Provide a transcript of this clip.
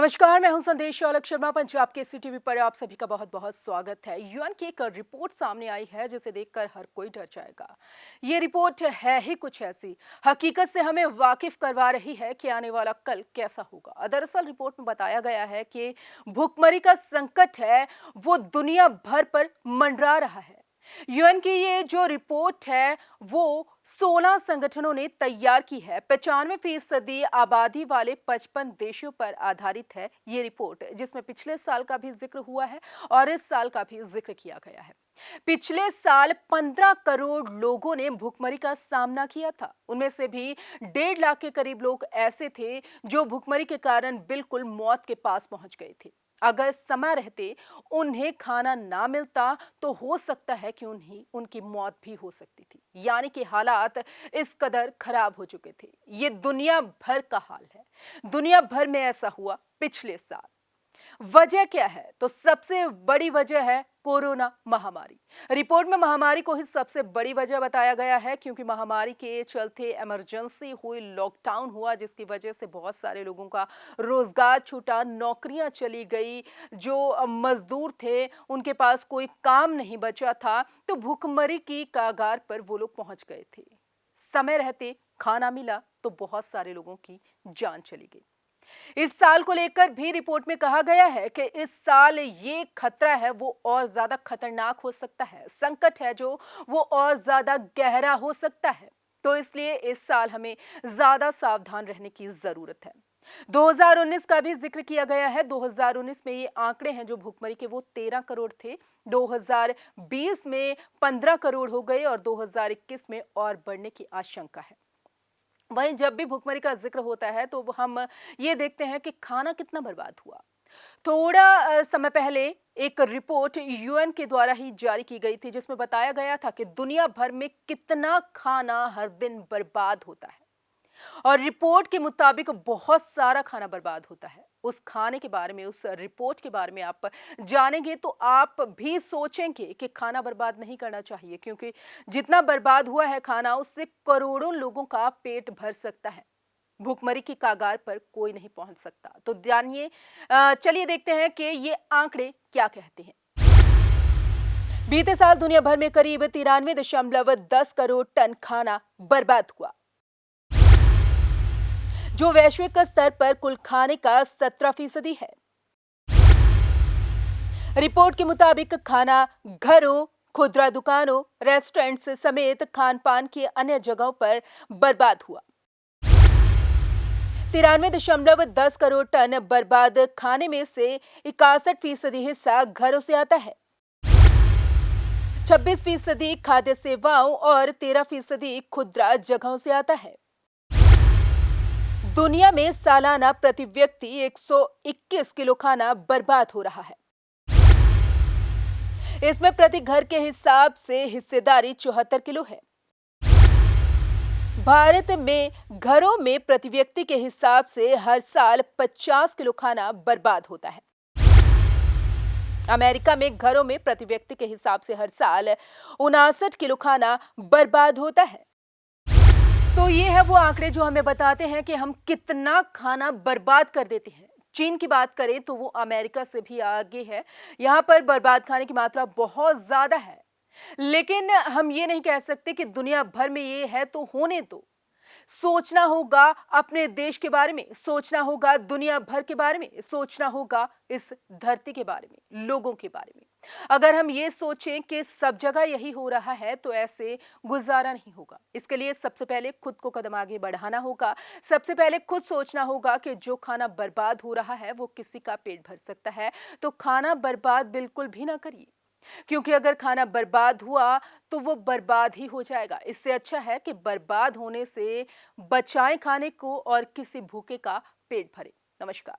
नमस्कार, मैं हूं संदेश औलख शर्मा। पंजाब के टीवी पर आप सभी का बहुत बहुत स्वागत है। यूएन की एक रिपोर्ट सामने आई है जिसे देखकर हर कोई डर जाएगा। ये रिपोर्ट है ही कुछ ऐसी, हकीकत से हमें वाकिफ करवा रही है कि आने वाला कल कैसा होगा। दरअसल रिपोर्ट में बताया गया है कि भूखमरी का संकट है वो दुनिया भर पर मंडरा रहा है। यूएन की ये जो रिपोर्ट है वो 16 संगठनों ने तैयार की है। 95% आबादी वाले 55 देशों पर आधारित है ये रिपोर्ट, जिसमें पिछले साल का भी जिक्र हुआ है और इस साल का भी जिक्र किया गया है। पिछले साल 15 करोड़ लोगों ने भूखमरी का सामना किया था। उनमें से भी 1.5 लाख के करीब लोग ऐसे थे जो भूखमरी के कारण बिल्कुल मौत के पास पहुंच गए थे। अगर समय रहते उन्हें खाना ना मिलता तो हो सकता है कि उनकी मौत भी हो सकती थी। यानी कि हालात इस कदर खराब हो चुके थे। ये दुनिया भर का हाल है। दुनिया भर में ऐसा हुआ पिछले साल। वजह क्या है? तो सबसे बड़ी वजह है कोरोना महामारी। रिपोर्ट में महामारी को ही सबसे बड़ी वजह बताया गया है, क्योंकि महामारी के चलते इमरजेंसी हुई, लॉकडाउन हुआ, जिसकी वजह से बहुत सारे लोगों का रोजगार छूटा, नौकरियां चली गई, जो मजदूर थे उनके पास कोई काम नहीं बचा था, तो भूखमरी की कगार पर वो लोग पहुंच गए थे। समय रहते खाना मिला तो बहुत सारे लोगों की जान चली गई। इस साल को लेकर भी रिपोर्ट में कहा गया है कि इस साल ये खतरा है वो और ज्यादा खतरनाक हो सकता है। संकट है जो वो और ज्यादा गहरा हो सकता है। तो इसलिए इस साल हमें ज्यादा सावधान रहने की जरूरत है। 2019 का भी जिक्र किया गया है। 2019 में ये आंकड़े हैं जो भूखमरी के वो 13 करोड़ थे। 2020 में 15 करोड़ हो गए और 2021 में और बढ़ने की आशंका है। वहीं जब भी भूखमरी का जिक्र होता है तो हम ये देखते हैं कि खाना कितना बर्बाद हुआ। थोड़ा समय पहले एक रिपोर्ट यूएन के द्वारा ही जारी की गई थी, जिसमें बताया गया था कि दुनिया भर में कितना खाना हर दिन बर्बाद होता है। और रिपोर्ट के मुताबिक बहुत सारा खाना बर्बाद होता है। उस खाने के बारे में, उस रिपोर्ट के बारे में आप जानेंगे तो आप भी सोचेंगे कि खाना बर्बाद नहीं करना चाहिए, क्योंकि जितना बर्बाद हुआ है खाना, उससे करोड़ों लोगों का पेट भर सकता है। भूखमरी की कगार पर कोई नहीं पहुंच सकता। तो जानिए, चलिए देखते हैं कि ये आंकड़े क्या कहते हैं। बीते साल दुनिया भर में करीब 93.10 करोड़ टन खाना बर्बाद हुआ, जो वैश्विक स्तर पर कुल खाने का 17% है। रिपोर्ट के मुताबिक खाना घरों, खुदरा दुकानों, रेस्टोरेंट्स समेत खान पान की अन्य जगहों पर बर्बाद हुआ। 93.10 करोड़ टन बर्बाद खाने में से 61% हिस्सा घरों से आता है, 26% खाद्य सेवाओं और 13% खुदरा जगहों से आता है। दुनिया में सालाना प्रति व्यक्ति 121 किलो खाना बर्बाद हो रहा है। इसमें प्रति घर के हिसाब से हिस्सेदारी 74 किलो है। भारत में घरों में प्रति व्यक्ति के हिसाब से हर साल 50 किलो खाना बर्बाद होता है। अमेरिका में घरों में प्रति व्यक्ति के हिसाब से हर साल 59 किलो खाना बर्बाद होता है। तो ये है वो आंकड़े जो हमें बताते हैं कि हम कितना खाना बर्बाद कर देते हैं। चीन की बात करें तो वो अमेरिका से भी आगे है। यहाँ पर बर्बाद खाने की मात्रा बहुत ज्यादा है। लेकिन हम ये नहीं कह सकते कि दुनिया भर में ये है तो होने दो। सोचना होगा अपने देश के बारे में, सोचना होगा दुनिया भर के बारे में, सोचना होगा इस धरती के बारे में, लोगों के बारे में। अगर हम ये सोचें कि सब जगह यही हो रहा है तो ऐसे गुजारा नहीं होगा। इसके लिए सबसे पहले खुद को कदम आगे बढ़ाना होगा। सबसे पहले खुद सोचना होगा कि जो खाना बर्बाद हो रहा है वो किसी का पेट भर सकता है, तो खाना बर्बाद बिल्कुल भी ना करिए, क्योंकि अगर खाना बर्बाद हुआ तो वो बर्बाद ही हो जाएगा। इससे अच्छा है कि बर्बाद होने से बचाएं खाने को और किसी भूखे का पेट भरे। नमस्कार।